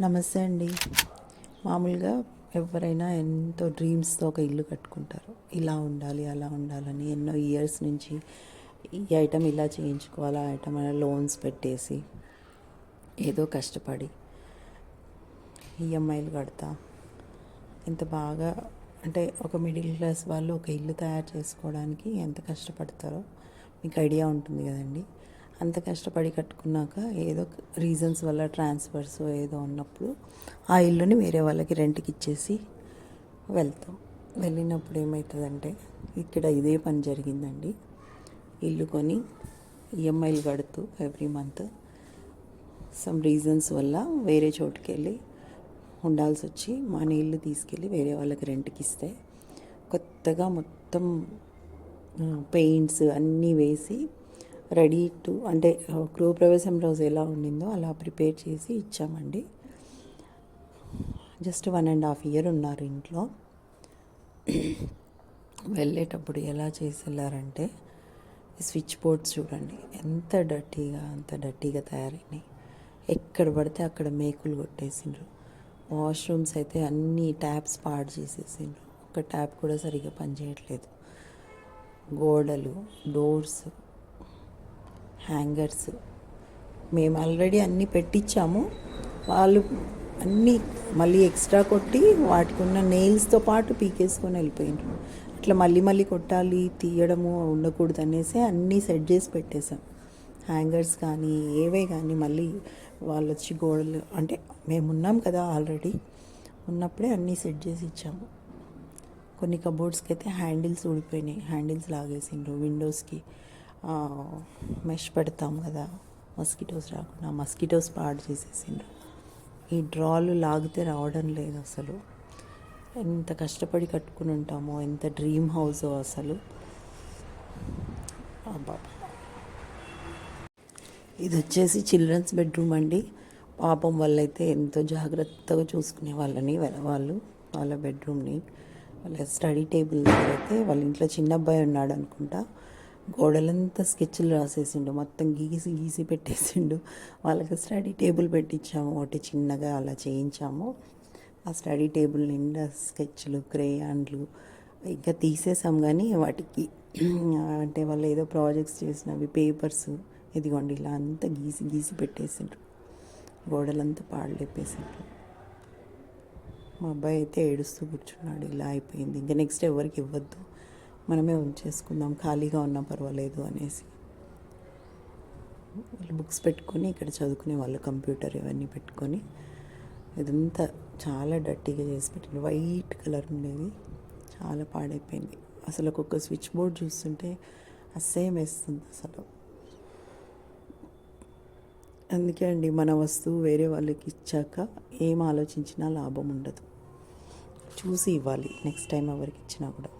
నమస్తే అండి. మామూలుగా ఎవరైనా ఎంతో డ్రీమ్స్తో ఒక ఇల్లు కట్టుకుంటారు. ఇలా ఉండాలి, అలా ఉండాలని ఎన్నో ఇయర్స్ నుంచి ఈ ఐటమ్ ఇలా చేయించుకోవాలి, ఆ ఐటమ్ అలా లోన్స్ పెట్టేసి ఏదో కష్టపడి ఈఎంఐలు కడతా ఎంత బాగా అంటే ఒక మిడిల్ క్లాస్ వాళ్ళు ఒక ఇల్లు తయారు చేసుకోవడానికి ఎంత కష్టపడతారో మీకు ఐడియా ఉంటుంది కదండి. అంత కష్టపడి కట్టుకున్నాక ఏదో రీజన్స్ వల్ల ట్రాన్స్ఫర్స్ ఏదో ఉన్నప్పుడు ఆ ఇల్లుని వేరే వాళ్ళకి రెంట్కి ఇచ్చేసి వెళ్తాం. వెళ్ళినప్పుడు ఏమవుతుందంటే ఇక్కడ ఇదే పని జరిగిందండి. ఇల్లు కొని ఈఎంఐలు కడుతూ ఎవ్రీ మంత్ సమ్ రీజన్స్ వల్ల వేరే చోటుకి వెళ్ళి ఉండాల్సి వచ్చి మన ఇల్లు తీసుకెళ్ళి వేరే వాళ్ళకి రెంట్కి ఇస్తే కొత్తగా మొత్తం పెయింట్స్ అన్నీ వేసి రెడీ టు అంటే గృహప్రవేశం రోజు ఎలా ఉండిందో అలా ప్రిపేర్ చేసి ఇచ్చామండి. జస్ట్ 1.5 years ఉన్నారు ఇంట్లో. వెళ్ళేటప్పుడు ఎలా చేసి వెళ్ళారంటే స్విచ్ బోర్డ్స్ చూడండి అంత డర్టీగా తయారైనాయి. ఎక్కడ పడితే అక్కడ మేకులు కొట్టేసిండ్రు. వాష్రూమ్స్ అయితే అన్ని ట్యాప్స్ పాడు చేసేసిండ్రు. ఒక ట్యాప్ కూడా సరిగ్గా పనిచేయట్లేదు. గోడలు, డోర్స్, హ్యాంగర్స్ మేము ఆల్రెడీ అన్నీ పెట్టించాము. వాళ్ళు అన్నీ మళ్ళీ ఎక్స్ట్రా కొట్టి వాటికి ఉన్న నెయిల్స్తో పాటు పీకేసుకొని వెళ్ళిపోయినారు. అట్లా మళ్ళీ కొట్టాలి, తీయడము ఉండకూడదు అనేసి అన్నీ సెట్ చేసి పెట్టేశాం. హ్యాంగర్స్ కానీ ఏవే కానీ మళ్ళీ వాళ్ళు వచ్చి గోడలు అంటే మేము ఉన్నాం కదా ఆల్రెడీ ఉన్నప్పుడే అన్నీ సెట్ చేసి ఇచ్చాము. కొన్ని కబోర్డ్స్కి అయితే హ్యాండిల్స్ ఊడిపోయినాయి, హ్యాండిల్స్ లాగేసిండ్రు. విండోస్కి మెష్ పెడతాం కదా మస్కిటోస్ రాకుండా, మస్కిటోస్ పాడు చేసేసిండ్రు. ఈ డ్రాలు లాగితే రావడం లేదు అసలు. ఎంత కష్టపడి కట్టుకుని ఉంటామో, ఎంత డ్రీమ్ హౌస్ అసలు. ఇది వచ్చేసి చిల్డ్రన్స్ బెడ్రూమ్ అండి. పాపం వాళ్ళైతే ఎంతో జాగ్రత్తగా చూసుకునే వాళ్ళని వాళ్ళ బెడ్రూమ్ని. వాళ్ళ స్టడీ టేబుల్ దగ్గర అయితే వాళ్ళ ఇంట్లో చిన్న అబ్బాయి ఉన్నాడు అనుకుంటా, గోడలంతా స్కెచ్లు రాసేసిండు, మొత్తం గీసి పెట్టేసిండు. వాళ్ళకి స్టడీ టేబుల్ పెట్టించాము, ఒకటి చిన్నగా అలా చేయించాము. ఆ స్టడీ టేబుల్ నిండా స్కెచ్లు, క్రేయాన్లు ఇంకా తీసేసాం. కానీ వాటికి అంటే వాళ్ళు ఏదో ప్రాజెక్ట్స్ చేసినవి పేపర్స్ ఇదిగోండి ఇలా అంతా గీసి పెట్టేసిండ్రు. గోడలంతా పాడలేపేసిండ్రు. మా అబ్బాయి అయితే ఏడుస్తూ కూర్చున్నాడు, ఇలా అయిపోయింది, ఇంకా నెక్స్ట్ ఎవరికి ఇవ్వద్దు, మనమే ఉంచేసుకుందాం, ఖాళీగా ఉన్నా పర్వాలేదు అనేసి. వాళ్ళు బుక్స్ పెట్టుకొని ఇక్కడ చదువుకునే వాళ్ళు, కంప్యూటర్ ఇవన్నీ పెట్టుకొని ఇదంతా చాలా డర్టీగా చేసి పెట్టింది. వైట్ కలర్ ఉండేది, చాలా పాడైపోయింది. అసలు ఒక్కొక్క స్విచ్ బోర్డ్ చూస్తుంటే అస్సహ్యం వేస్తుంది అసలు. అందుకే అండి మన వస్తువు వేరే వాళ్ళకి ఇచ్చాక ఏం ఆలోచించినా లాభం ఉండదు. చూసి ఇవ్వాలి నెక్స్ట్ టైం ఎవరికి ఇచ్చినా కూడా.